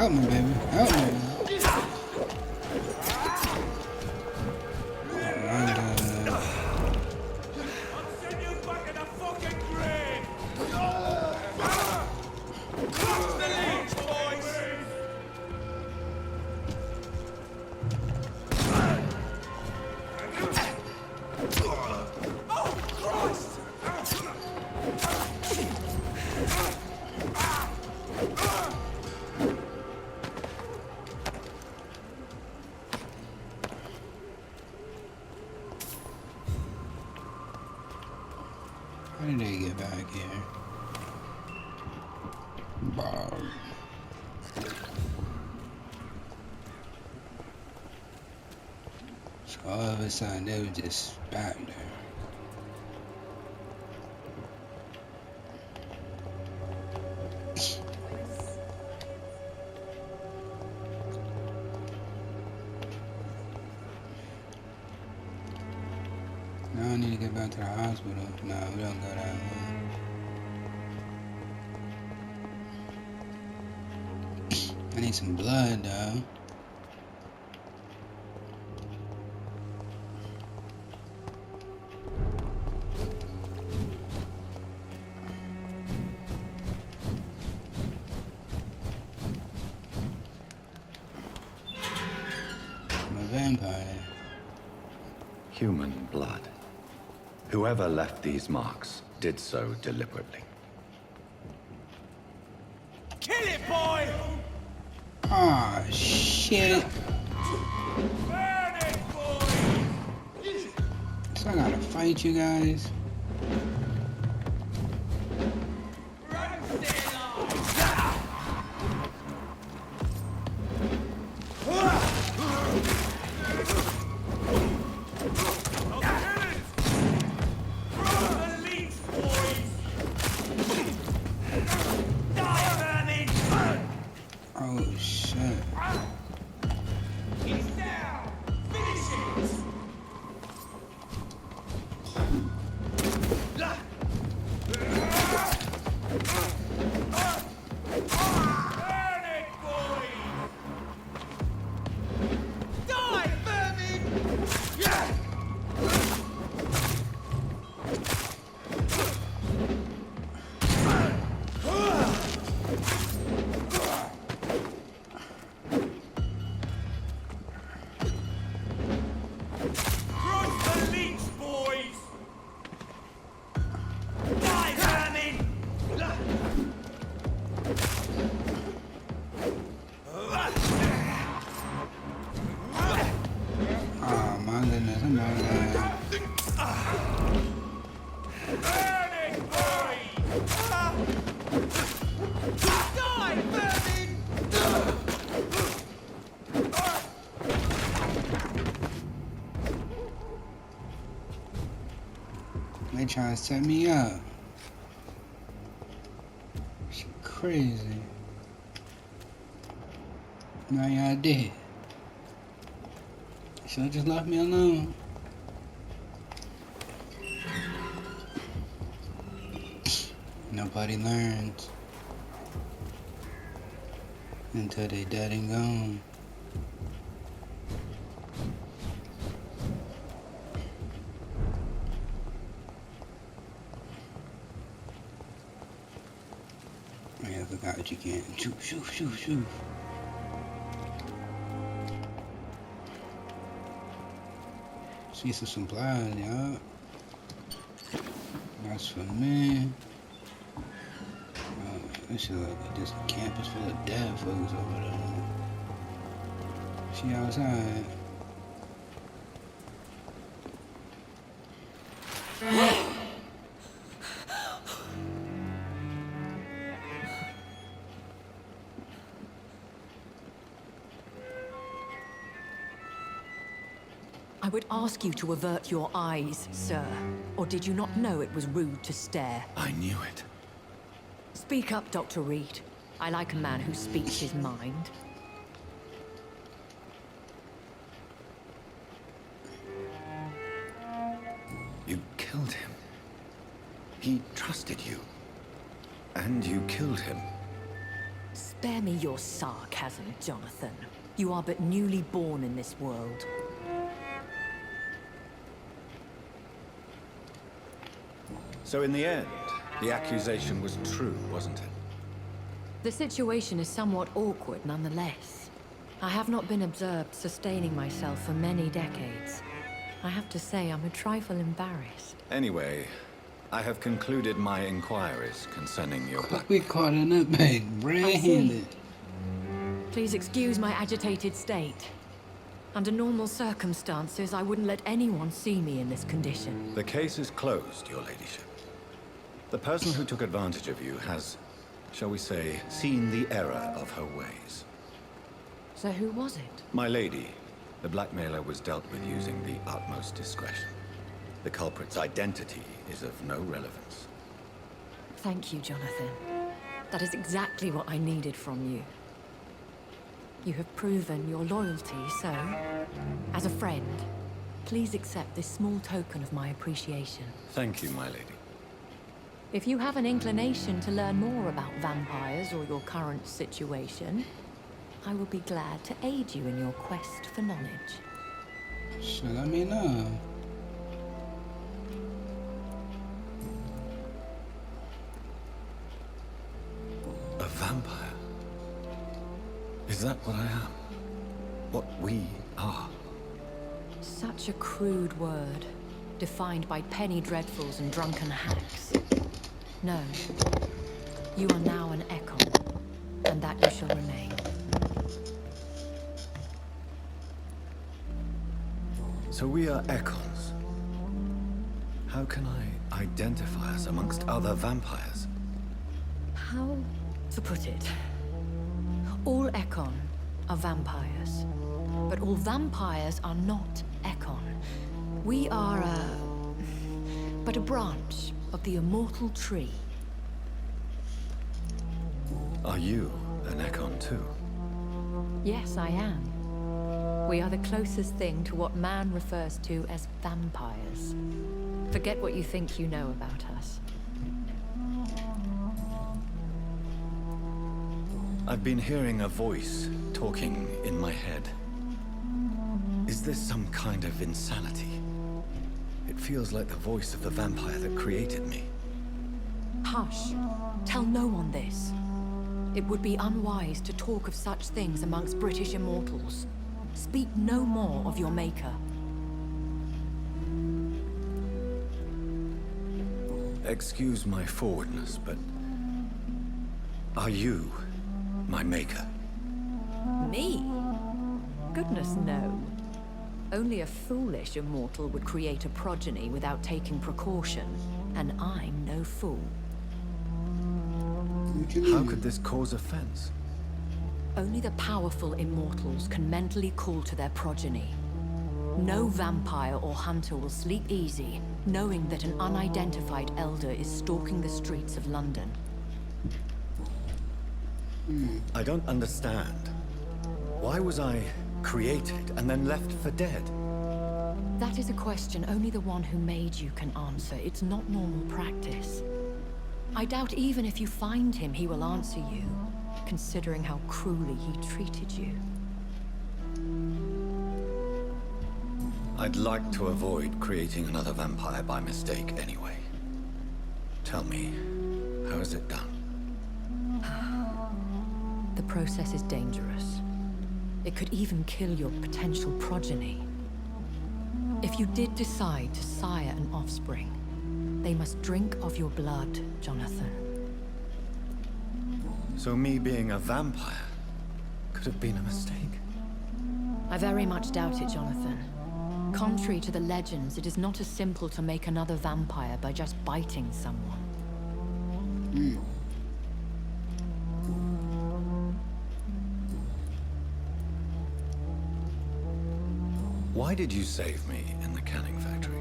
Help me, baby. Help me. How did they get back here? Bob. So all of a sudden they were just back there. Now I need to get back to the hospital. No, we don't go that way. I need some blood though. I'm a vampire. Human blood. Whoever left these marks did so deliberately. Kill it, boy! Ah, shit. Burn it, boy! So I gotta fight you guys. Oh shit. He's down! Finish it! Burn it, boy! Die, vermin! Yeah! Oh my goodness, I'm out of there. Burn it, boy! Die, vermin! They trying to set me up. She crazy. Now y'all dead. Should've just left me alone. Nobody learns until they dead and gone. I forgot what you can. Shoot, shoot, shoot, shoot. See some supplies, y'all. That's for me. This shit look like this campus full of dead folks over there. She outside. I would ask you to avert your eyes, sir. Or did you not know it was rude to stare? I knew it. Speak up, Dr. Reed. I like a man who speaks his mind. You killed him. He trusted you. And you killed him. Spare me your sarcasm, Jonathan. You are but newly born in this world. So in the end, the accusation was true, wasn't it? The situation is somewhat awkward nonetheless. I have not been observed sustaining myself for many decades. I have to say I'm a trifle embarrassed. Anyway, I have concluded my inquiries concerning your black. We caught in that bag red-handed. Please excuse my agitated state. Under normal circumstances, I wouldn't let anyone see me in this condition. The case is closed, your ladyship. The person who took advantage of you has, shall we say, seen the error of her ways. So who was it? My lady, the blackmailer was dealt with using the utmost discretion. The culprit's identity is of no relevance. Thank you, Jonathan. That is exactly what I needed from you. You have proven your loyalty, so, as a friend, please accept this small token of my appreciation. Thank you, my lady. If you have an inclination to learn more about vampires or your current situation, I will be glad to aid you in your quest for knowledge. So let me know. A vampire? Is that what I am? What we are? Such a crude word, defined by penny dreadfuls and drunken hacks. No. You are now an Ekon, and that you shall remain. So we are Ekons. How can I identify us amongst other vampires? How to put it? All Ekon are vampires, but all vampires are not Ekon. We are but a branch of the immortal tree. Are you an Ekon too? Yes, I am. We are the closest thing to what man refers to as vampires. Forget what you think you know about us. I've been hearing a voice talking in my head. Is this some kind of insanity? It feels like the voice of the vampire that created me. Hush. Tell no one this. It would be unwise to talk of such things amongst British immortals. Speak no more of your maker. Excuse my forwardness, but are you my maker? Me? Goodness, no. Only a foolish immortal would create a progeny without taking precaution, and I'm no fool. What you How mean? could this cause offense? Only the powerful immortals can mentally call to their progeny. No vampire or hunter will sleep easy, knowing that an unidentified elder is stalking the streets of London. I don't understand. Why was I created and then left for dead? That is a question only the one who made you can answer. It's not normal practice. I doubt even if you find him, he will answer you, considering how cruelly he treated you. I'd like to avoid creating another vampire by mistake anyway. Tell me, how is it done? The process is dangerous. It could even kill your potential progeny. If you did decide to sire an offspring, they must drink of your blood, Jonathan. So me being a vampire could have been a mistake? I very much doubt it, Jonathan. Contrary to the legends, it is not as simple to make another vampire by just biting someone. Why did you save me in the canning factory?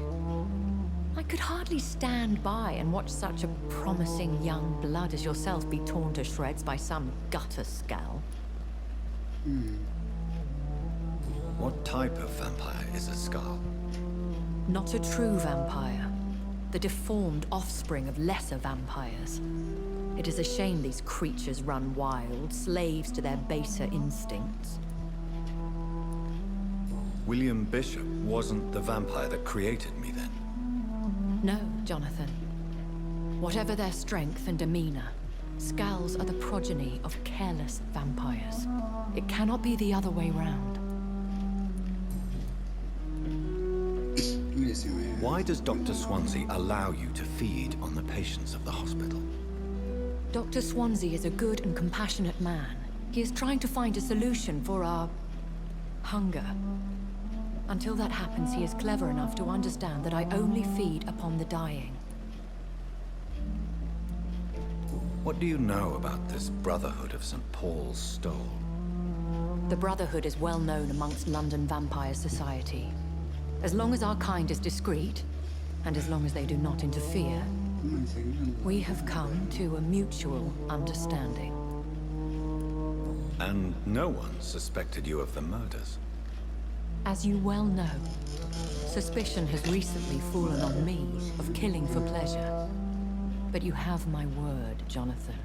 I could hardly stand by and watch such a promising young blood as yourself be torn to shreds by some gutter scowl. What type of vampire is a skull? Not a true vampire. the deformed offspring of lesser vampires. It is a shame these creatures run wild, slaves to their baser instincts. William Bishop wasn't the vampire that created me then. No, Jonathan. Whatever their strength and demeanor, Skulls are the progeny of careless vampires. It cannot be the other way round. Why does Dr. Swansea allow you to feed on the patients of the hospital? Dr. Swansea is a good and compassionate man. He is trying to find a solution for our hunger. Until that happens, he is clever enough to understand that I only feed upon the dying. What do you know about this Brotherhood of St. Paul's Stole? The Brotherhood is well known amongst London Vampire Society. As long as our kind is discreet, and as long as they do not interfere, we have come to a mutual understanding. And no one suspected you of the murders? As you well know, suspicion has recently fallen on me of killing for pleasure. But you have my word, Jonathan.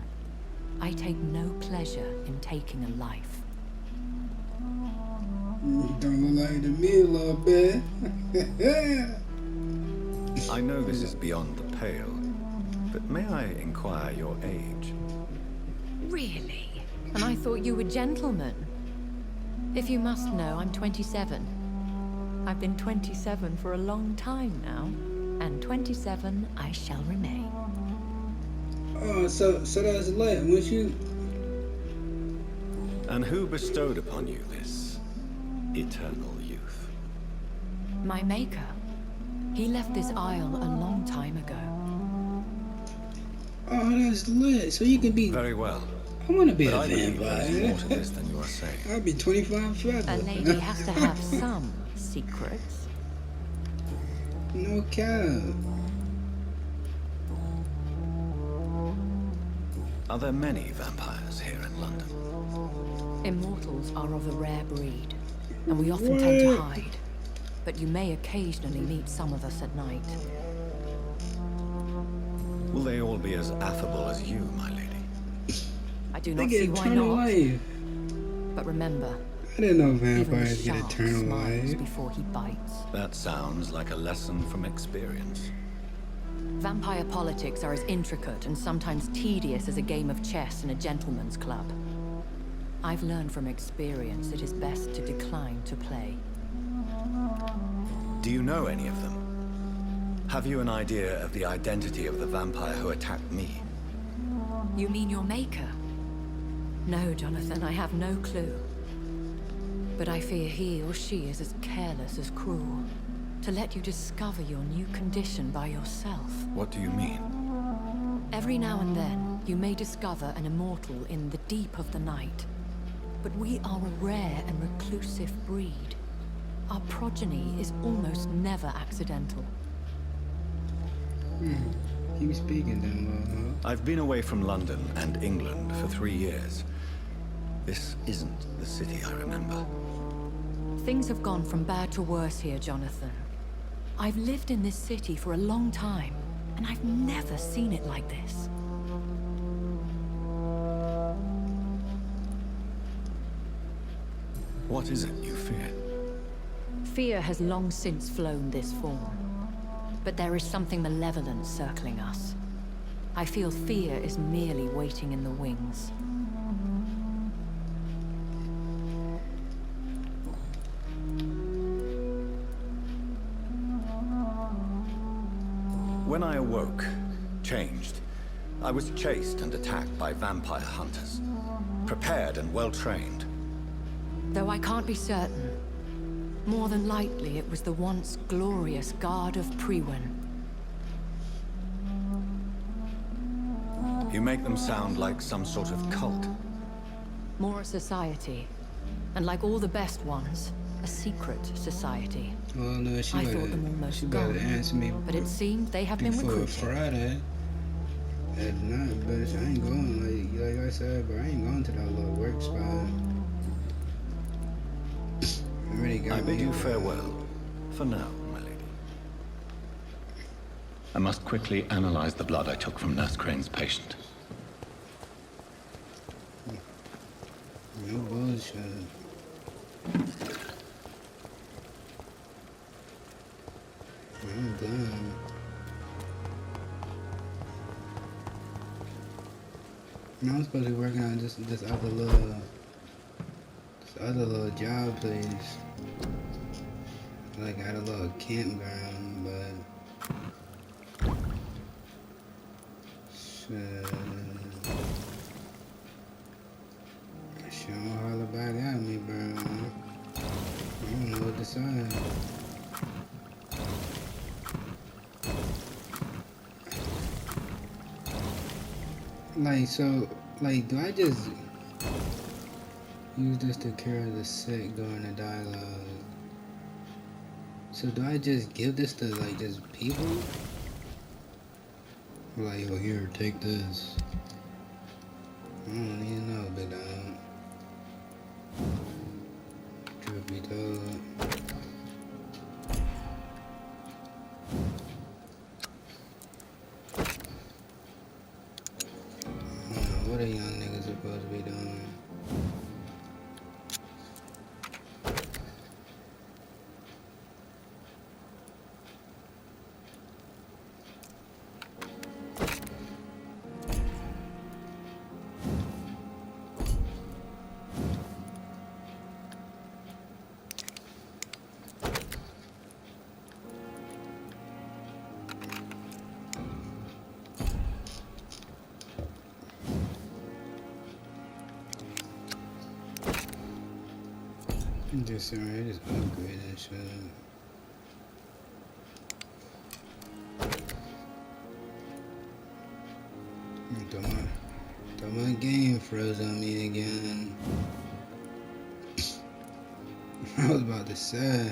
I take no pleasure in taking a life. Don't look like to me a little bit. I know this is beyond the pale, but may I inquire your age? Really? And I thought you were gentlemen. If you must know, I'm 27. I've been 27 for a long time now, and 27 I shall remain. Oh, so that's lit. Once you... And who bestowed upon you this eternal youth? My maker. He left this isle a long time ago. Oh, that's lit. So you can be... Very well. I want to be But a I believe there's more to vampire. this than you are saying. I'll be 25 forever. A lady has to have some secrets. No cap. Are there many vampires here in London? Immortals are of a rare breed, and we often tend to hide. But you may occasionally meet some of us at night. Will they all be as affable as you, my lady? I do They not get see why eternal not. life. But remember, I didn't know even the vampires get shark eternal smiles life. before he bites. That sounds like a lesson from experience. Vampire politics are as intricate and sometimes tedious as a game of chess in a gentleman's club. I've learned from experience it is best to decline to play. Do you know any of them? Have you an idea of the identity of the vampire who attacked me? You mean your maker? No, Jonathan, I have no clue. But I fear he or she is as careless as cruel. To let you discover your new condition by yourself. What do you mean? Every now and then, you may discover an immortal in the deep of the night. But we are a rare and reclusive breed. Our progeny is almost never accidental. Keep speaking then, I've been away from London and England for 3 years. This isn't the city I remember. Things have gone from bad to worse here, Jonathan. I've lived in this city for a long time, and I've never seen it like this. What is it you fear? Fear has long since flown this form. But there is something malevolent circling us. I feel fear is merely waiting in the wings. When I awoke, changed, I was chased and attacked by vampire hunters. Prepared and well-trained. Though I can't be certain, more than likely it was the once glorious Guard of Priwen. You make them sound like some sort of cult. More a society, and like all the best ones, a secret society. Well, no, she I better, thought them almost she better gone, answer me but it seemed they have been before recruited. Friday. At night, bitch, I ain't going, like I said, but I ain't going to that little work spot. I bid you farewell, for now, my lady. I must quickly analyze the blood I took from Nurse Crane's patient. No bullshit. I'm done. I'm supposed to be working on this other little job place. Like at a little campground, but shit. She don't holler back at me, bro. I don't know what to say. Like, so, like, do I just use this to cure the sick during the dialogue? So do I just give this to, like, just people? Like, oh, here, take this. I don't even know, big dog. Truth be told. I don't know what a young nigga supposed to be doing. Just alright, just upgrade that shit. Thought my game froze on me again. I was about to say.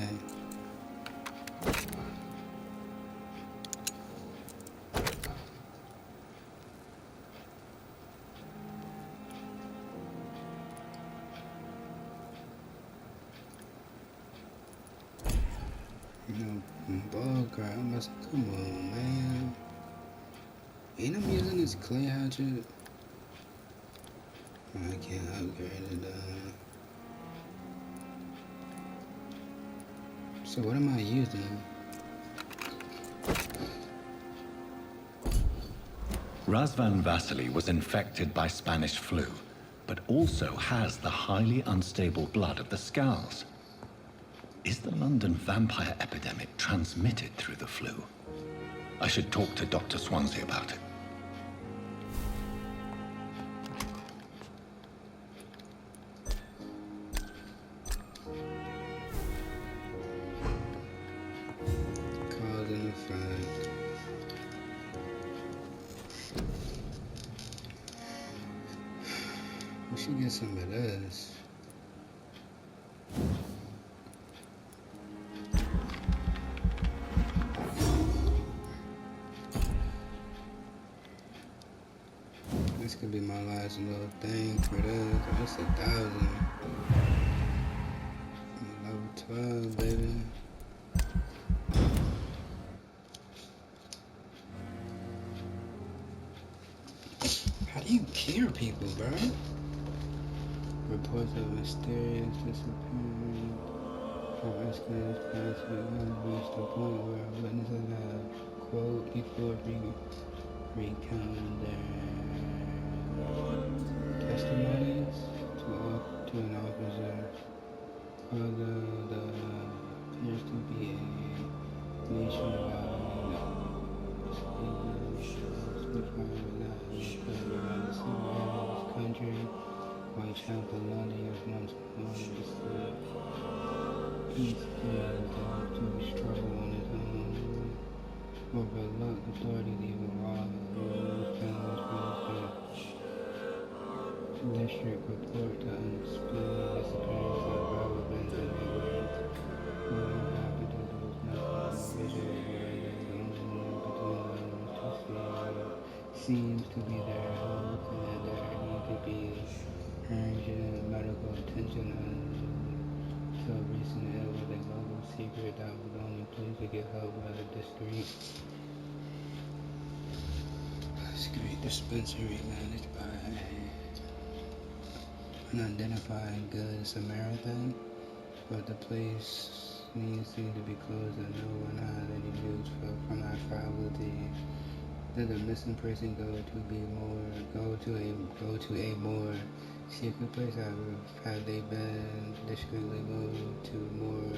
Ball card. I'm about to say, come on, man. Ain't I'm using this clay hatchet? I can't upgrade it. So what am I using? Razvan Vasily was infected by Spanish flu, but also has the highly unstable blood of the Scowls. Is the London vampire epidemic transmitted through the flu? I should talk to Dr. Swansea about it. Cause and effect. We should get some of this. This could be my last little thing for this. That's 1,000. Level 12, baby. How do you cure people, bro? Reports of mysterious disappearance from escalators past reached the point where witnesses have, quote, before recounting their testimonies to an officer. Although there appears to be a nationwide which might not be spread around the city of this country. Whitechapel, London is once known as the East End to struggle on its own. Overlooked authority even while the families district report to unexplained disappearance of relevant immigrants. Moving after there was nothing between seems to be their health and their need to be urgent medical attention until recent ill with a global secret that was the only place to get help rather discreet. dispensary managed by an unidentified Good Samaritan, but the place needs to be closed and no one has any news from that faculty. Did the missing person go to a more secret place? Have they been discreetly moved to more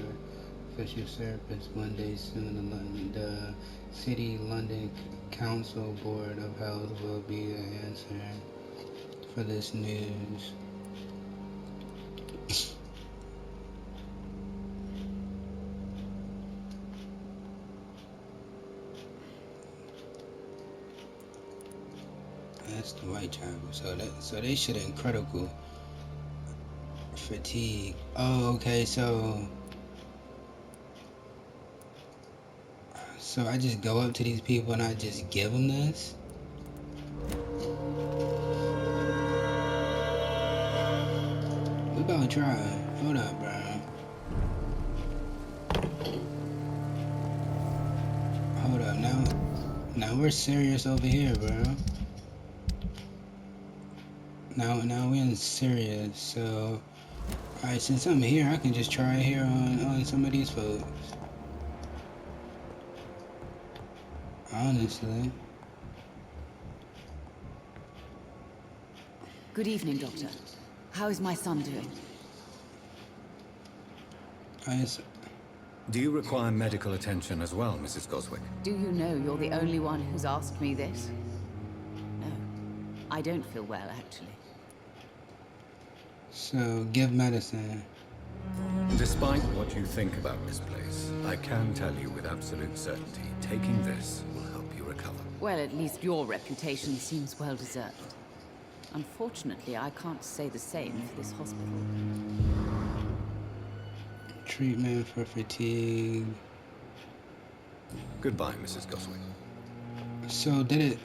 official service one day soon? The City London Council Board of Health will be the answer for this news. That's the Whitechapel. So they should incredible fatigue. Oh, okay. So I just go up to these people and I just give them this. We about to try. Hold up, bro. Hold up. Now we're serious over here, bro. Now we're in serious. So, alright, since I'm here, I can just try here on some of these folks. Honestly. Good evening, Doctor. How is my son doing? Do you require medical attention as well, Mrs. Goswick? Do you know you're the only one who's asked me this? No, I don't feel well, actually. So, give medicine. Despite what you think about this place, I can tell you with absolute certainty, taking this will help you recover. Well, at least your reputation seems well deserved. Unfortunately, I can't say the same for this hospital. Treatment for fatigue. Goodbye, Mrs. Goswick. So, did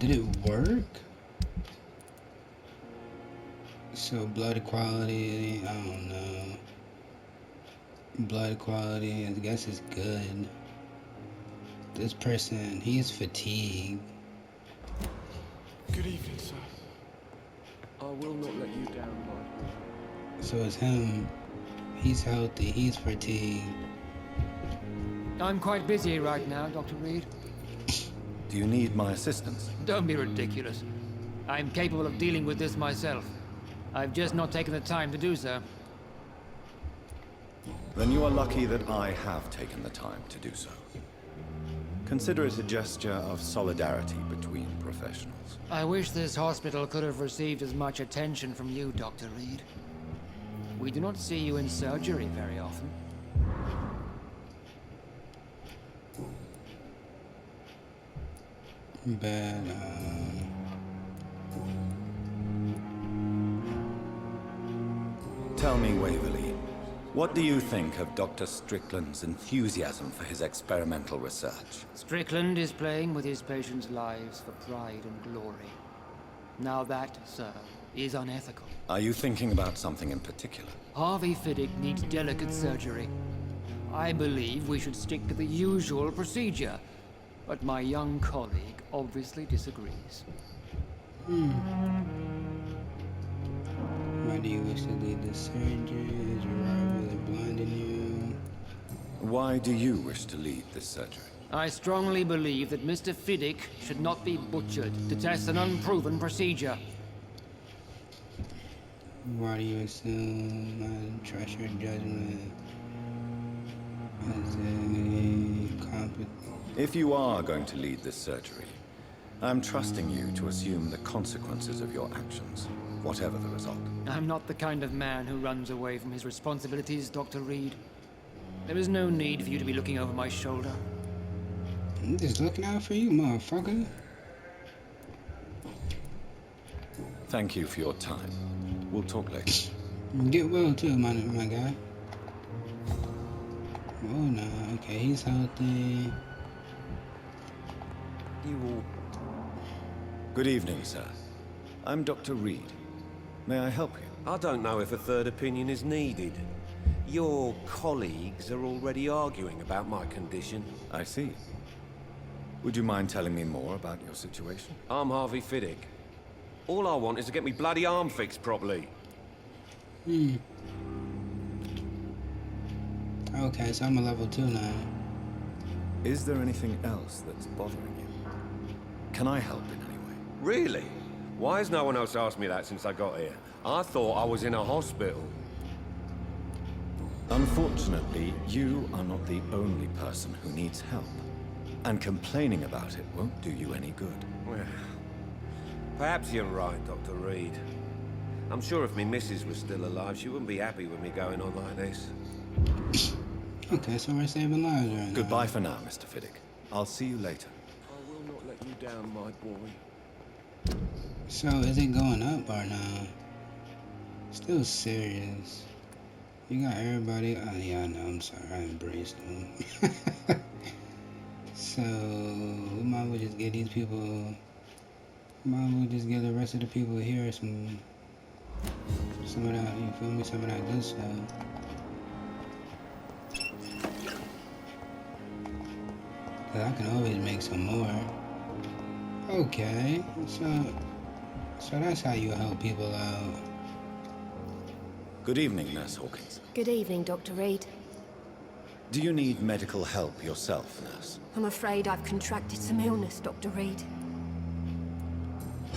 it work? So blood quality, I don't know. Blood quality, I guess it's good. This person, he's fatigued. Good evening, sir. I will not let you down, Lord. So it's him. He's healthy, he's fatigued. I'm quite busy right now, Dr. Reed. Do you need my assistance? Don't be ridiculous. I'm capable of dealing with this myself. I've just not taken the time to do so. Then you are lucky that I have taken the time to do so. Consider it a gesture of solidarity between professionals. I wish this hospital could have received as much attention from you, Dr. Reed. We do not see you in surgery very often. Bad, Tell me, Waverly, what do you think of Dr. Strickland's enthusiasm for his experimental research? Strickland is playing with his patients' lives for pride and glory. Now that, sir, is unethical. Are you thinking about something in particular? Harvey Fiddick needs delicate surgery. I believe we should stick to the usual procedure, but my young colleague obviously disagrees. Why do you wish to lead the surgery? Is your rival blinding you? Why do you wish to lead this surgery? I strongly believe that Mr. Fiddick should not be butchered to test an unproven procedure. Why do you assume I trust your judgment as a competent? If you are going to lead this surgery, I'm trusting you to assume the consequences of your actions, whatever the result. I'm not the kind of man who runs away from his responsibilities, Dr. Reed. There is no need for you to be looking over my shoulder. I'm just looking out for you, motherfucker. Thank you for your time. We'll talk later. Get well too, my guy. Oh no, okay, he's healthy. You all... Good evening, sir. I'm Dr. Reed. May I help you? I don't know if a third opinion is needed. Your colleagues are already arguing about my condition. I see. Would you mind telling me more about your situation? I'm Harvey Fiddick. All I want is to get me bloody arm fixed properly. Okay, so I'm a level 2 now. Is there anything else that's bothering you? Can I help in any way? Really? Why has no one else asked me that since I got here? I thought I was in a hospital. Unfortunately, you are not the only person who needs help. And complaining about it won't do you any good. Well, perhaps you're right, Dr. Reed. I'm sure if me missus was still alive, she wouldn't be happy with me going on like this. Okay, so we're saving lives right now. Goodbye for now, Mr. Fiddick. I'll see you later. I will not let you down, my boy. So, is it going up or no? Still serious. You got everybody. Oh, yeah, I know. I'm sorry. I embraced them. So, we might as well just get these people. Might as well just get the rest of the people here some of that, you feel me? Some of that good stuff. Cause I can always make some more. Okay, so that's how you help people out. Good evening, Nurse Hawkins. Good evening, Dr. Reed. Do you need medical help yourself, Nurse? I'm afraid I've contracted some illness, Dr. Reed.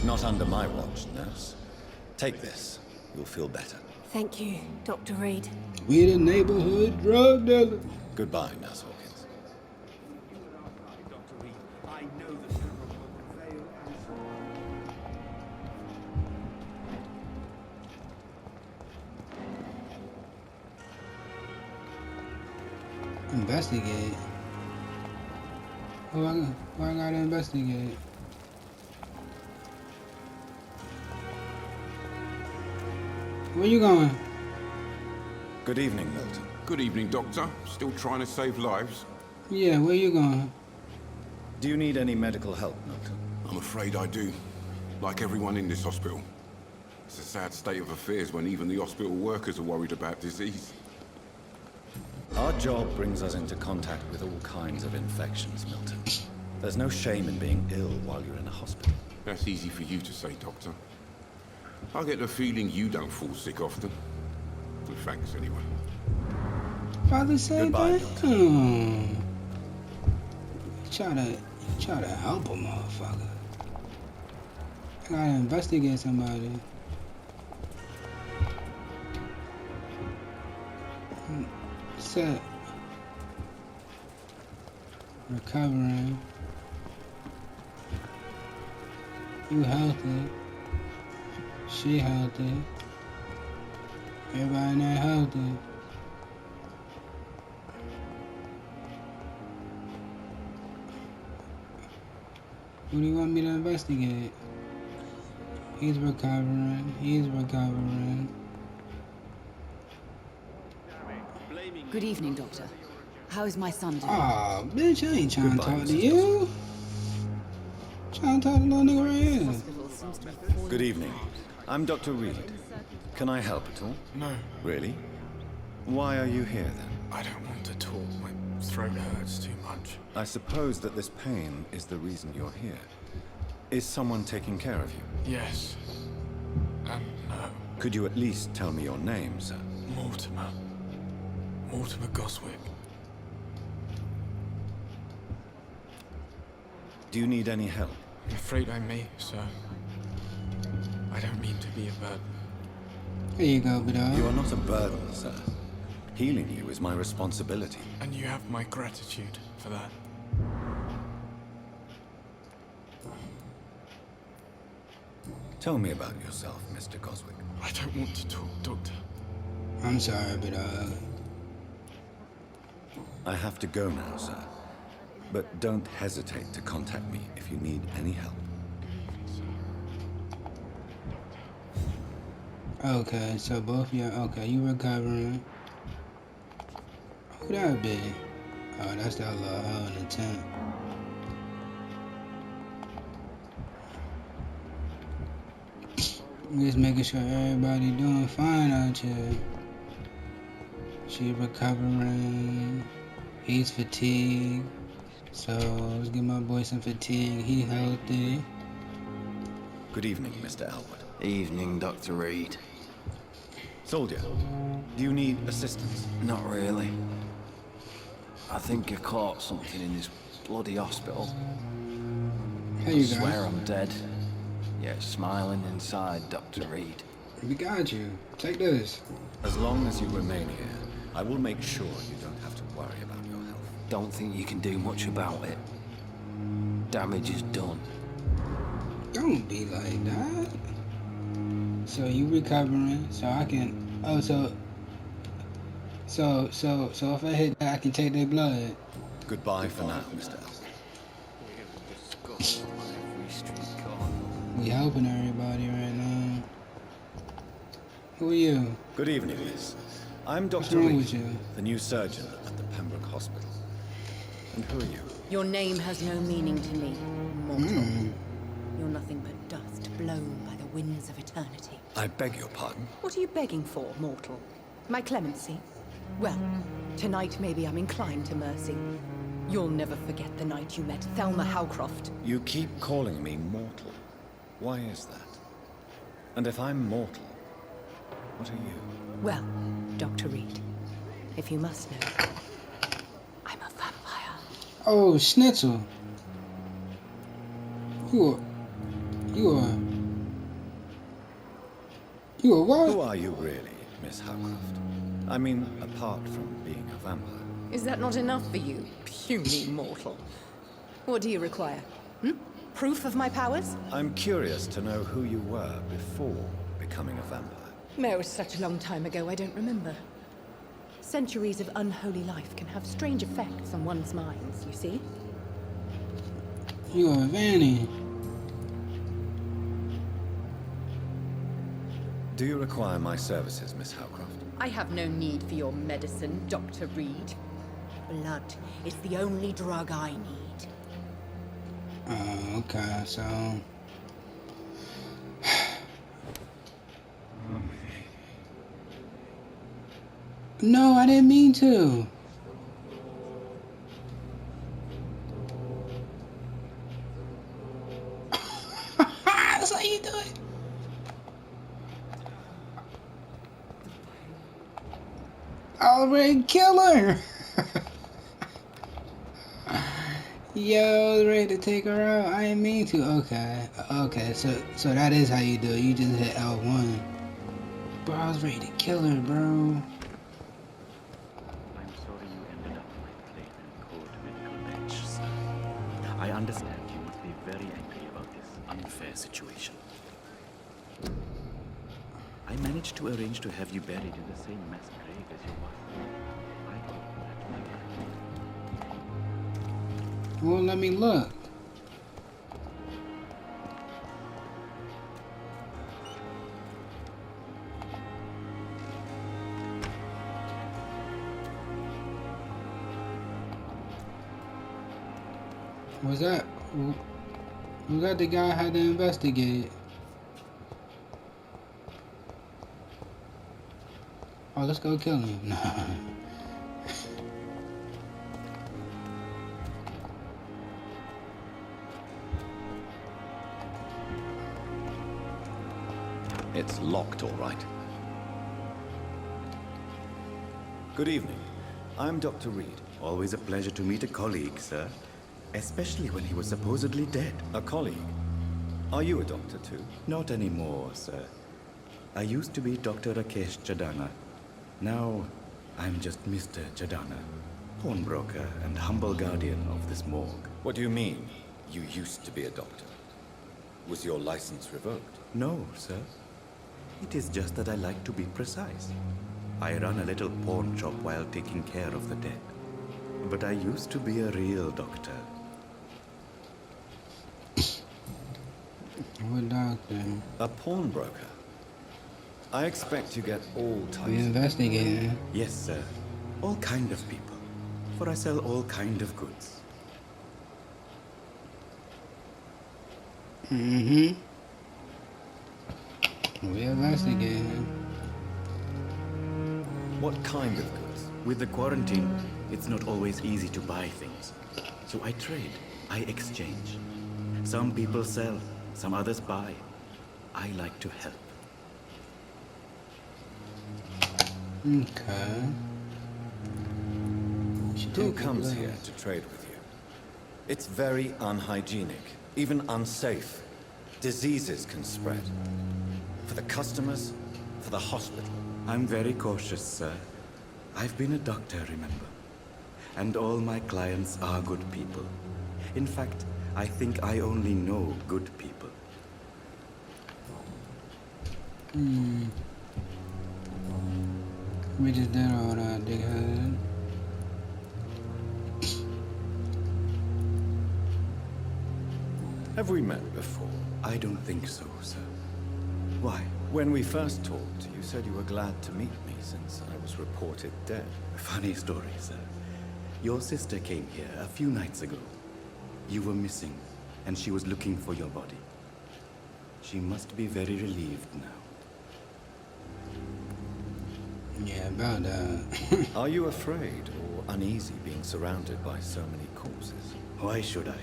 Not under my watch, Nurse. Take this. You'll feel better. Thank you, Dr. Reed. We the neighborhood drug dealer. Goodbye, Nurse Hawkins. Dr. Reed, I know the camera will prevail Investigate. Who I gotta investigate? Where you going? Good evening, Milton. Good evening, Doctor. Still trying to save lives? Yeah, where you going? Do you need any medical help, Milton? I'm afraid I do. Like everyone in this hospital. It's a sad state of affairs when even the hospital workers are worried about disease. Our job brings us into contact with all kinds of infections, Milton. There's no shame in being ill while you're in a hospital. That's easy for you to say, Doctor. I get the feeling you don't fall sick often. Well, thanks, anyway. Father say Goodbye, that. Doctor. You try to help a motherfucker. I gotta investigate somebody. Set. Recovering. You healthy. She healthy. Everybody in there healthy. What do you want me to investigate? He's recovering. He's recovering. Good evening, Doctor. How is my son doing? Aw, bitch, I ain't trying to Goodbye, talk to Mrs. you. Trying to talk to little nigga right here. Hospital seems to be falling Good evening. I'm Dr. Reed. Can I help at all? No, Really? Why are you here, then? I don't want to talk. My throat hurts too much. I suppose that this pain is the reason you're here. Is someone taking care of you? Yes. And no. Could you at least tell me your name, sir? Mortimer. Mortimer Goswick. Do you need any help? I'm afraid I may, sir. I don't mean to be a burden. Here you go, bro. You are not a burden, sir. Healing you is my responsibility. And you have my gratitude for that. Tell me about yourself, Mr. Goswick. I don't want to talk, Doctor. I'm sorry, but I have to go now, sir. But don't hesitate to contact me if you need any help. okay, so both of you, okay, you recovering. Who that be? Oh, that's that little hoe in the tent. Just making sure everybody doing fine out here. She recovering. He's fatigued. So let's give my boy some fatigue. He healthy. Good evening, Mr. Elwood. Evening, Dr. Reed. Soldier, do you need assistance? Not really. I think I caught something in this bloody hospital. Here you I go. swear I'm dead. Yet smiling inside, Dr. Reed. We got you. Take this. As long as you remain here, I will make sure you don't have to worry about your health. Don't think you can do much about it. Damage is done. Don't be like that. So you recovering, so I can. Oh, so if I hit that, I can take their blood. Goodbye for now, Mr. Elwood. We helping everybody right now. Who are you? Good evening, miss. I'm What's Dr. wrong Reed, with you? the new surgeon at the Pembroke Hospital. And who are you? Your name has no meaning to me, mortal. You're nothing but dust blown by the winds of eternity. I beg your pardon? What are you begging for, mortal? My clemency? Well, tonight maybe I'm inclined to mercy. You'll never forget the night you met Thelma Howcroft. You keep calling me mortal. Why is that? And if I'm mortal, what are you? Well, Dr. Reed, if you must know, I'm a vampire. Oh, Schnitzel. You are what? Who are you really, Miss Howcroft? I mean, apart from being a vampire. Is that not enough for you, puny mortal? What do you require? Proof of my powers? I'm curious to know who you were before becoming a vampire. No, such a long time ago, I don't remember. Centuries of unholy life can have strange effects on one's minds, you see? You are Vanny. Do you require my services, Miss Howcroft? I have no need for your medicine, Dr. Reed. Blood is the only drug I need. Okay, so... No, I didn't mean to. That's how you do it. Already killer. Yo, ready to take her out. I didn't mean to. Okay. So that is how you do it. You just hit L1. Bro, I was ready to kill her, bro. I'm sorry you ended up like plain and cold medical bench, sir. I understand you would be very angry about this unfair situation. I managed to arrange to have you buried in the same mass grave as your wife. I thought that might help. Well, let me look. Was that the guy I had to investigate? Oh, let's go kill him. Nah. It's locked, all right. Good evening. I'm Dr. Reed. Always a pleasure to meet a colleague, sir. Especially when he was supposedly dead. A colleague? Are you a doctor too? Not anymore, sir. I used to be Dr. Rakesh Chadana. Now, I'm just Mr. Chadana, pawnbroker and humble guardian of this morgue. What do you mean, you used to be a doctor? Was your license revoked? No, sir. It is just that I like to be precise. I run a little pawn shop while taking care of the dead. But I used to be a real doctor. What doctor? A pawnbroker? I expect you get all types. We investigating. Yes, sir. All kind of people. For I sell all kind of goods. We investigating. What kind of goods? With the quarantine, It's not always easy to buy things. So I trade, I exchange. Some people sell, some others buy. I like to help. Okay. Who comes here to trade with you? It's very unhygienic, even unsafe. Diseases can spread. For the customers, for the hospital. I'm very cautious, sir. I've been a doctor, remember? And all my clients are good people. In fact, I think I only know good people. We just did all that, dickhead. Have we met before? I don't think so, sir. Why? When we first talked, you said you were glad to meet me since I was reported dead. Funny story, sir. Your sister came here a few nights ago. You were missing, and she was looking for your body. She must be very relieved now. Yeah, about that. Are you afraid or uneasy being surrounded by so many corpses? Why should I?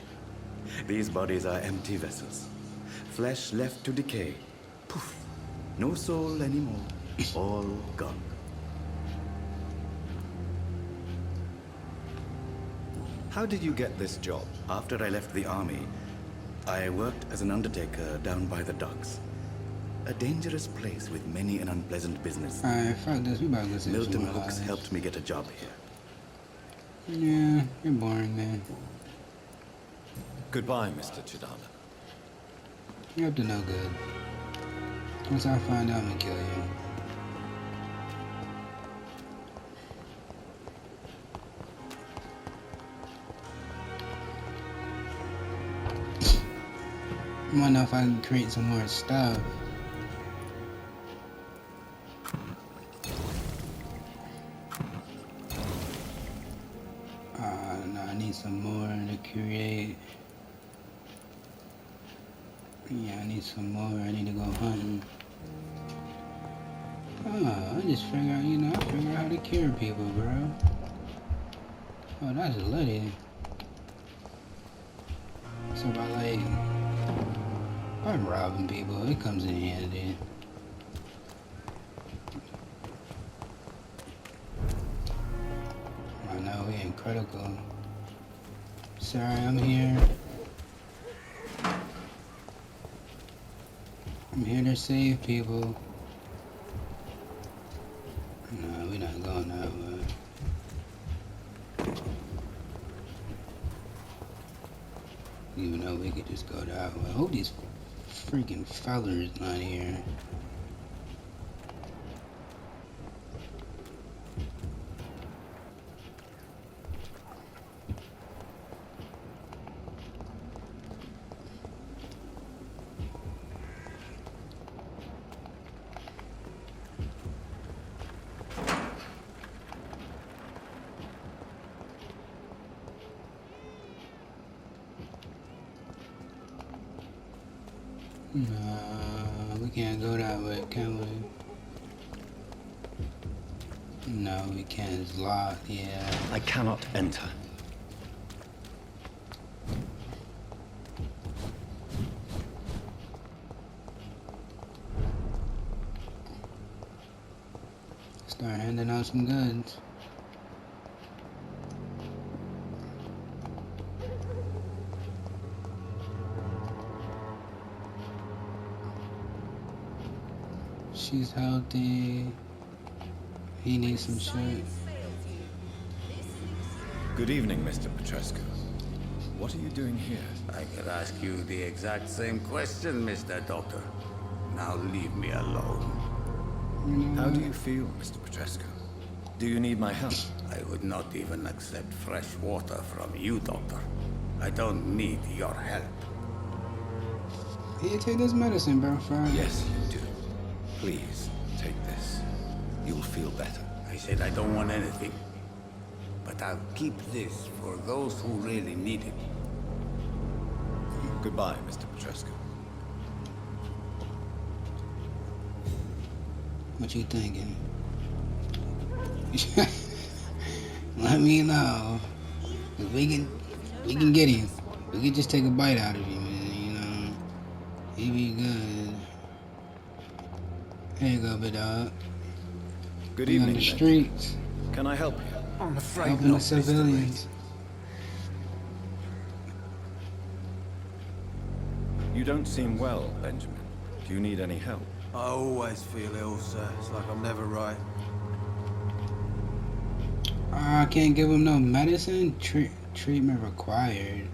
These bodies are empty vessels. Flesh left to decay. Poof. No soul anymore. All gone. How did you get this job? After I left the army, I worked as an undertaker down by the docks. A dangerous place with many an unpleasant business. Alright, fuck this. We about to listen to Milton some Hooks lies. helped me get a job here. Yeah, you're boring, man. Goodbye, Mr. Chidana. You're up to no good. Once I find out, I'm gonna kill you. I wanna know if I can create some more stuff. No, I need some more to create. Yeah, I need some more. I need to go hunting. Oh, I just figured out, you know, I figured out how to cure people, bro. Oh, that's a lady. So about like, I'm robbing people. It comes in handy. I know, we ain't critical. Sorry, I'm here. I'm here to save people. No, we're not going that way. Even though we could just go that way. I hope these freaking fellers not here. No, we can't go that way, can we? No, we can't. It's locked, yeah. I cannot enter. Start handing out some goods. She's healthy. He needs some shit. Good evening, Mr. Petrescu. What are you doing here? I could ask you the exact same question, Mr. Doctor. Now leave me alone. How do you feel, Mr. Petrescu? Do you need my help? I would not even accept fresh water from you, Doctor. I don't need your help. Here, take this medicine, bro. Yes, you do. Please, take this. You'll feel better. I said I don't want anything. But I'll keep this for those who really need it. Goodbye, Mr. Petrescu. What you thinking? Let me know. 'Cause we can get him. We can just take a bite out of him, man, you know. He be good. There you go, big dog. Good We on evening, the lady. streets. Can I help you? I'm afraid Helping not, the civilians. You don't seem well, Benjamin. Do you need any help? I always feel ill, sir. It's like I'm never right. I can't give him no medicine. Treatment required.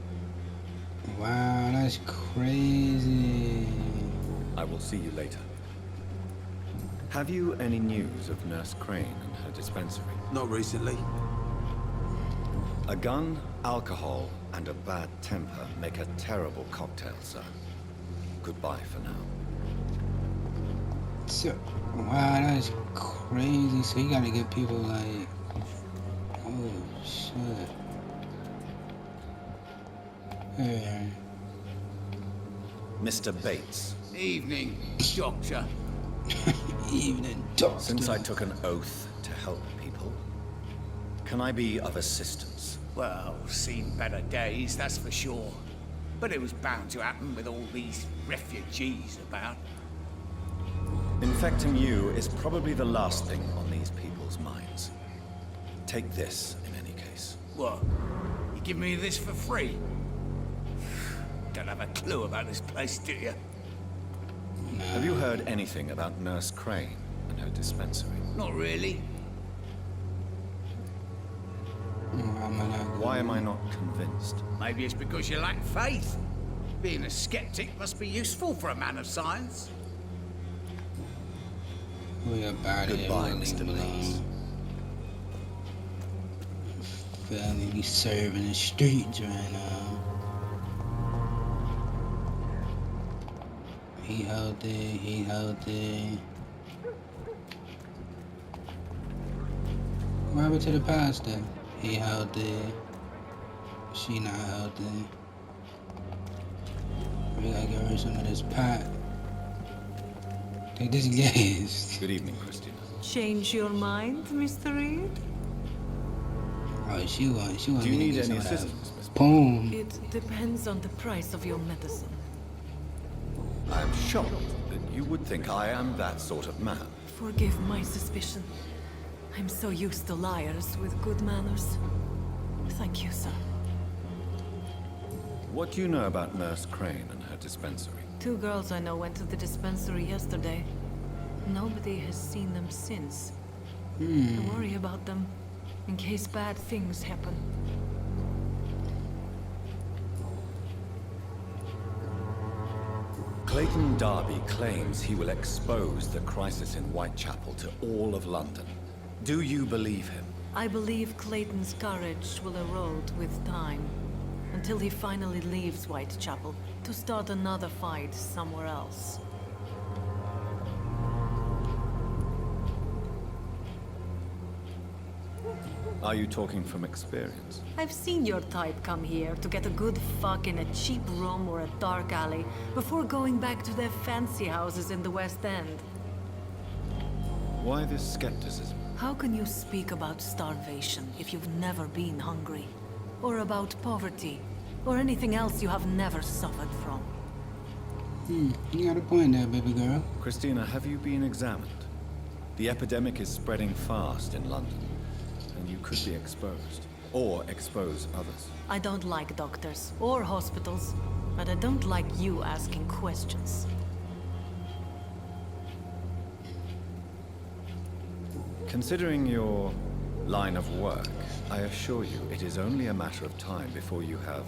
Wow, that's crazy. I will see you later. Have you any news of Nurse Crane and her dispensary? Not recently. A gun, alcohol, and a bad temper make a terrible cocktail, sir. Goodbye for now. So, wow, that's crazy. So you gotta get people like, oh shit. Hey. Mr. Bates. Evening, Doctor. Evening, doctor. Since I took an oath to help people, can I be of assistance? Well, seen better days, that's for sure. But it was bound to happen with all these refugees about. Infecting you is probably the last thing on these people's minds. Take this, in any case. What? You give me this for free? Don't have a clue about this place, do you? Have you heard anything about Nurse Crane and her dispensary? Not really. Why am I not convinced? Maybe it's because you lack faith. Being a skeptic must be useful for a man of science. We about it. Goodbye, Mr. Bates. Family be serving the streets right now. He healthy. What happened to the pastor? He healthy. She not healthy. We gotta get rid of some of this pot. Take this gas. Good evening, Christina. Change your mind, Mr. Reed? Oh, she want Do you me need to get some any of that assistance, Miss? Boom. It depends on the price of your medicine. I am shocked that you would think I am that sort of man. Forgive my suspicion. I'm so used to liars with good manners. Thank you, sir. What do you know about Nurse Crane and her dispensary? 2 girls I know went to the dispensary yesterday. Nobody has seen them since. I worry about them, in case bad things happen. Clayton Darby claims he will expose the crisis in Whitechapel to all of London. Do you believe him? I believe Clayton's courage will erode with time, until he finally leaves Whitechapel to start another fight somewhere else. Are you talking from experience? I've seen your type come here to get a good fuck in a cheap room or a dark alley before going back to their fancy houses in the West End. Why this skepticism? How can you speak about starvation if you've never been hungry? Or about poverty? Or anything else you have never suffered from? You got a point there, baby girl. Christina, have you been examined? The epidemic is spreading fast in London, and you could be exposed. Or expose others. I don't like doctors or hospitals, but I don't like you asking questions. Considering your line of work, I assure you it is only a matter of time before you have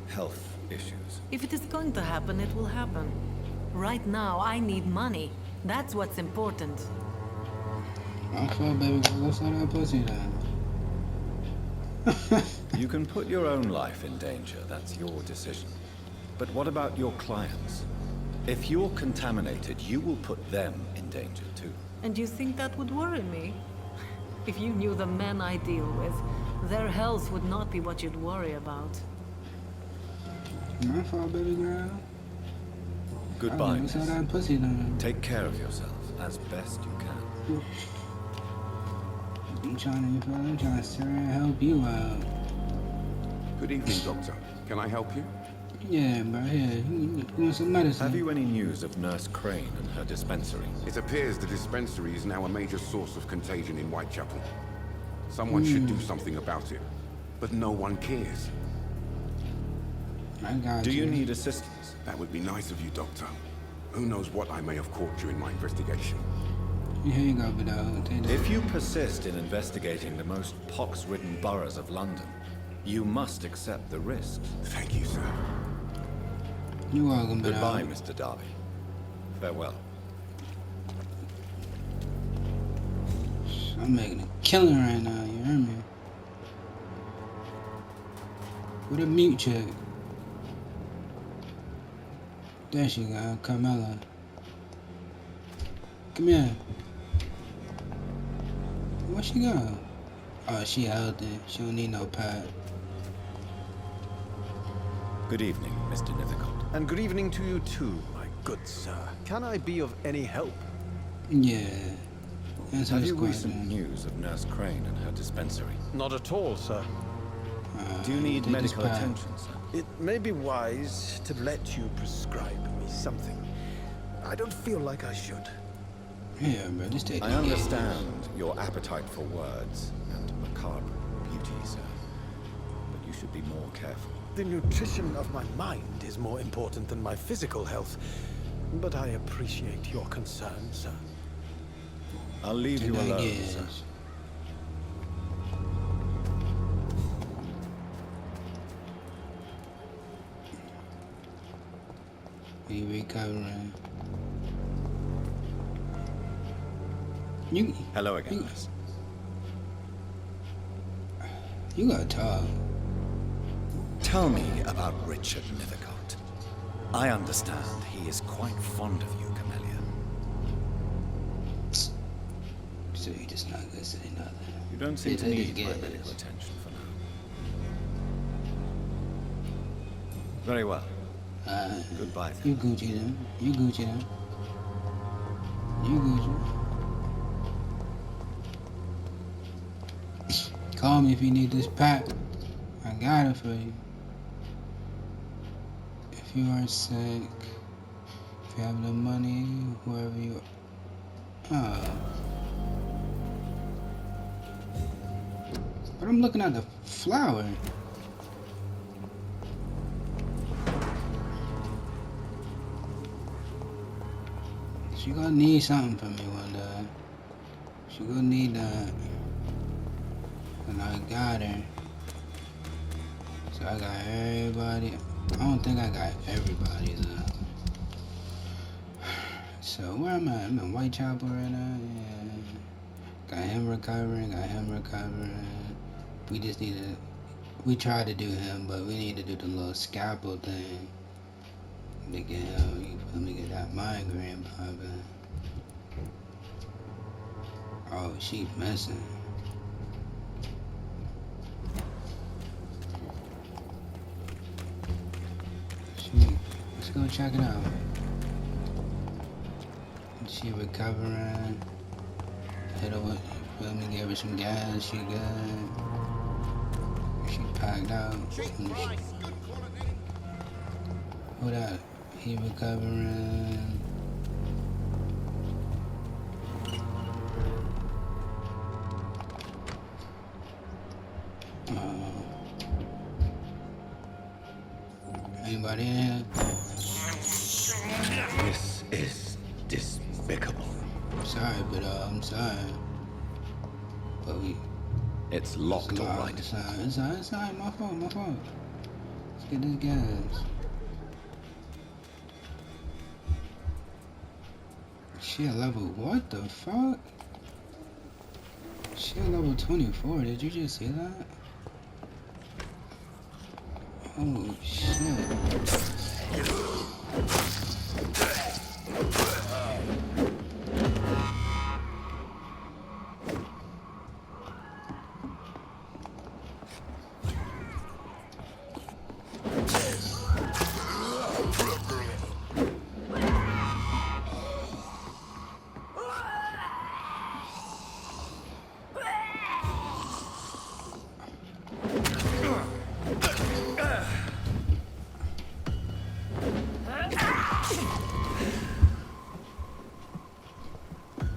health issues. If it is going to happen, it will happen. Right now, I need money. That's what's important. I'm sure, baby girl. Go sell that pussy then. You can put your own life in danger, that's your decision. But what about your clients? If you're contaminated, you will put them in danger too. And you think that would worry me? If you knew the men I deal with, their health would not be what you'd worry about. My fault, baby girl. Goodbye, Go sell miss. that pussy then. Take care of yourself as best you can. I'm trying to help you out. Good evening, Doctor. Can I help you? Yeah, bro, here. You want some medicine? Have you any news of Nurse Crane and her dispensary? It appears the dispensary is now a major source of contagion in Whitechapel. Someone should do something about it, but no one cares. I got Do you need assistance? That would be nice of you, Doctor. Who knows what I may have caught you in my investigation. Here you go, but If you persist in investigating the most pox-ridden boroughs of London, you must accept the risks. Thank you, sir. You're welcome, but Goodbye, Mr. Darby. Farewell. I'm making a killing right now, you hear me? With a mute check. There she go, Carmela. Come here. Where she go? Oh, she healthy. She don't need no pad. Good evening, Mr. Nithercott. And good evening to you too, my good sir. Can I be of any help? Yeah. Answer Have this you question. recent news of Nurse Crane and her dispensary? Not at all, sir. Do you need take this medical pad. attention, sir? It may be wise to let you prescribe me something. I don't feel like I should. Yeah, bro, just take I understand your appetite for words and macabre beauty, sir. But you should be more careful. The nutrition of my mind is more important than my physical health. But I appreciate your concern, sir. I'll leave you alone, sir. He recovering. You. Hello again, miss. You gotta talk. Tell me about Richard Nithercott. I understand he is quite fond of you, Camellia. So you just not gonna say nothing. You don't seem to It need my is. medical attention for now. Very well. Goodbye then. You Gucci then. You Gucci then. You Gucci. Call me if you need this pack. I got it for you. If you are sick, if you have the money, whoever you are. But I'm looking at the flower. She gonna need something from me one day. She gonna need that. And I got her. So I got everybody. I don't think I got everybody though. So where am I? I'm in Whitechapel right now. Yeah. Got him recovering. We just need to. We tried to do him, but we need to do the little scalpel thing to get him. You feel me? Get that migraine popping. Oh, she missing. Let's go check it out. She recovering. Hit her with, feel me, give her some gas, she good. She packed out. Hold up. He recovering. Anybody in here? This is despicable. I'm sorry. But It's locked, all right. It's alright, my fault. Let's get this gas. She a level, what the fuck? She a level 24, did you just see that? Oh shit.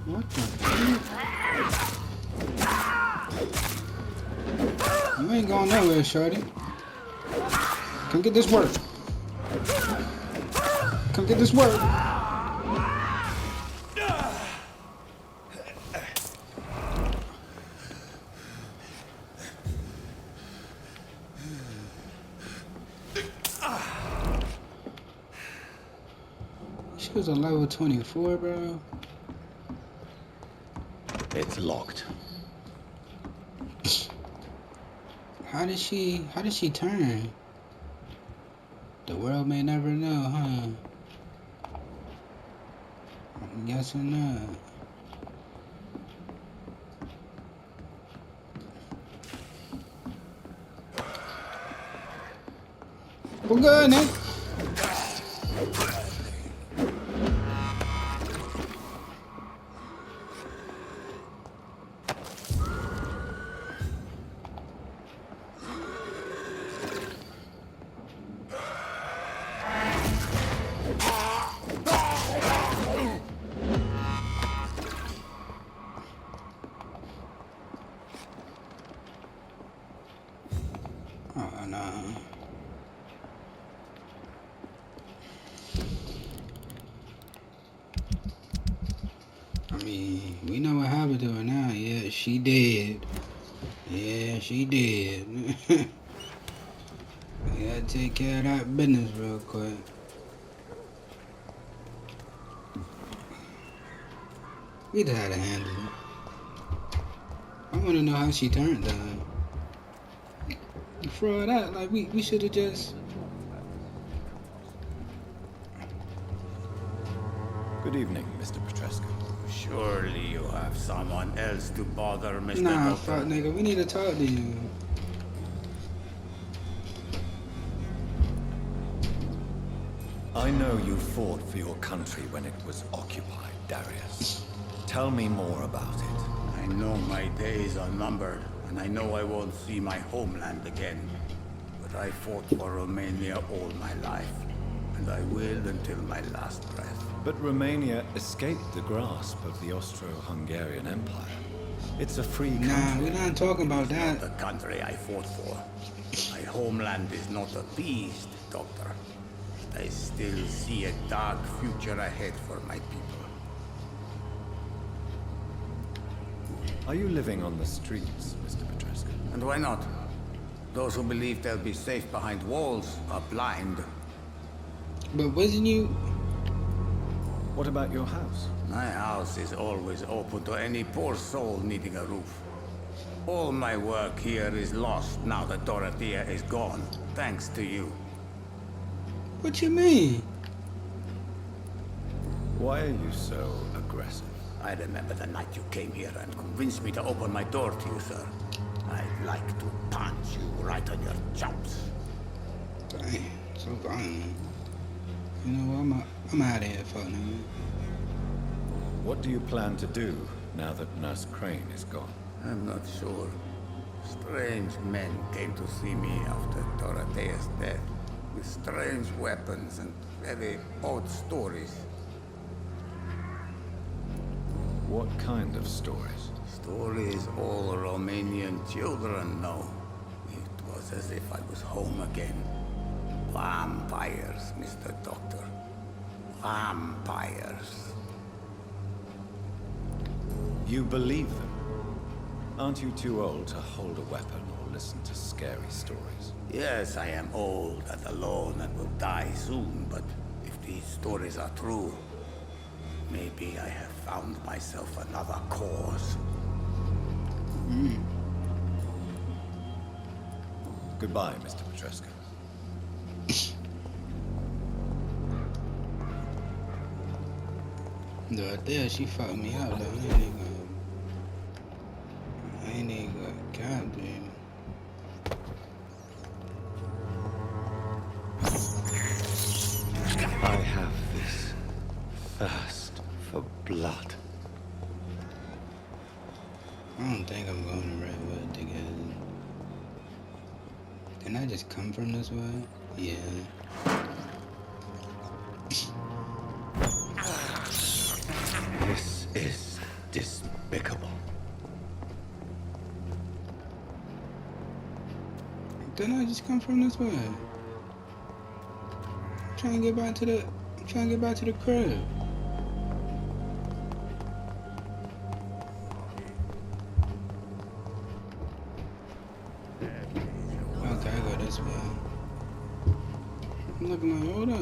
What the fuck? You ain't going nowhere, shorty. Come get this work. Come get this work. She was a level 24, bro. It's locked. How did she turn? The world may never know, huh? Yes or not? We're good, Nick. Oh, no. I mean, we know what happened to her now. Yeah, she did. Yeah, she did. We gotta take care of that business real quick. We just had to handle it. I wanna know how she turned though. For all that, like we should have just. Good evening, Mr. Petrescu. Surely you have someone else to bother, Mr. Nah, Doctor. fuck nigga, we need to talk to you. I know you fought for your country when it was occupied, Darius. Tell me more about it. I know my days are numbered, and I know I won't see my homeland again. But I fought for Romania all my life, and I will until my last breath. But Romania escaped the grasp of the Austro-Hungarian Empire. It's a free country. Nah, we're not talking about that. The country I fought for. My homeland is not appeased, Doctor. I still see a dark future ahead for my people. Are you living on the streets, Mr. Petrescu? And why not? Those who believe they'll be safe behind walls are blind. But wasn't you? What about your house? My house is always open to any poor soul needing a roof. All my work here is lost now that Dorothea is gone, thanks to you. What you mean? Why are you so aggressive? I remember the night you came here and convinced me to open my door to you, sir. I'd like to punch you right on your chops. Dang, so violent. You know what? I'm out of here, fuck nigga. What do you plan to do now that Nurse Crane is gone? I'm not sure. Strange men came to see me after Dorothea's death, with strange weapons and very odd stories. What kind of stories? Stories all Romanian children know. It was as if I was home again. Vampires, Mr. Doctor. Vampires. You believe them? Aren't you too old to hold a weapon or listen to scary stories? Yes, I am old and alone and will die soon, but if these stories are true, maybe I have found myself another cause. Goodbye, Mr. Petrescu. Dorothea, she fucked me up though. I ain't even got goddamn. I have this thirst for blood. I don't think I'm going to Redwood together. Can I just come from this way? Yeah. is despicable. Didn't I just come from this way? I'm trying to get back to the crib. Okay, I go this way. I'm looking like, hold up.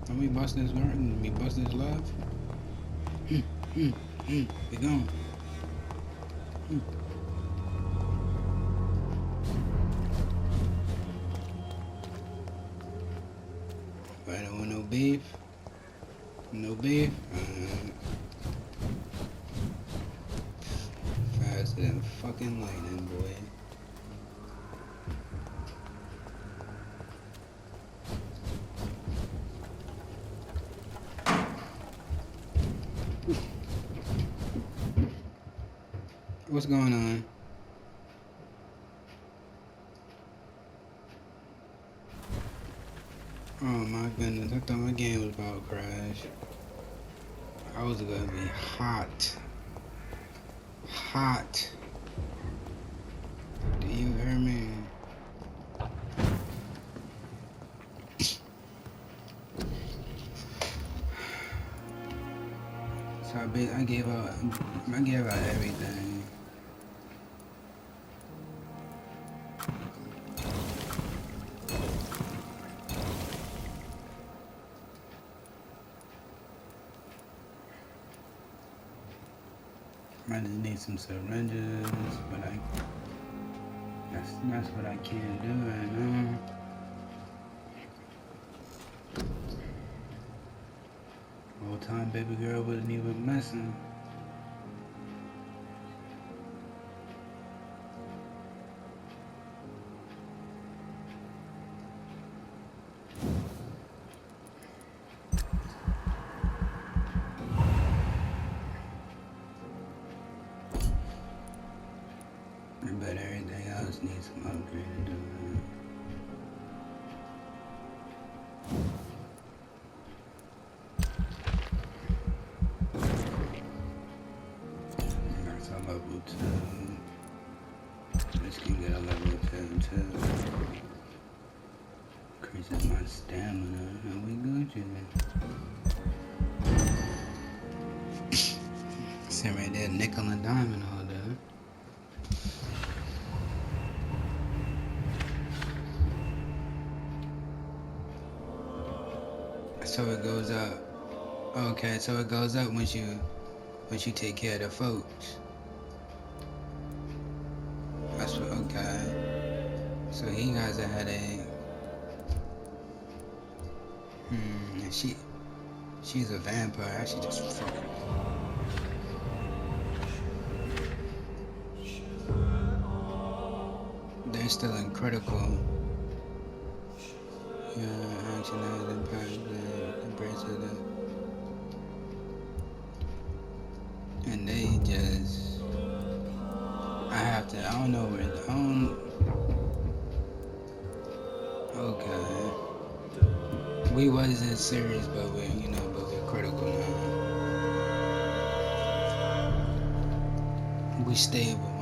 Let me bust this garden. Let me bust this love. Be gone. I don't want no beef. No beef. Faster than fucking lightning, boy. What's going on? Oh my goodness, I thought my game was about to crash. I was gonna be hot. Hot. Do you hear me? So I gave out everything. I just need some syringes, but that's what I can't do right now. Old time baby girl wasn't even messing. But everything else needs some upgrade to do. That's a level 2. This can get a level 10 too. Increases my stamina, and we good, Sitting right there, nickel and diamond all day. So it goes up. Okay, so it goes up once you take care of the folks. That's what, okay. So he has a headache. She's a vampire. I should just fuck her. They're still in critical. Yeah, action has impact compared to the. And they just. I don't know where. Okay. We wasn't serious, but we're critical now. We stable.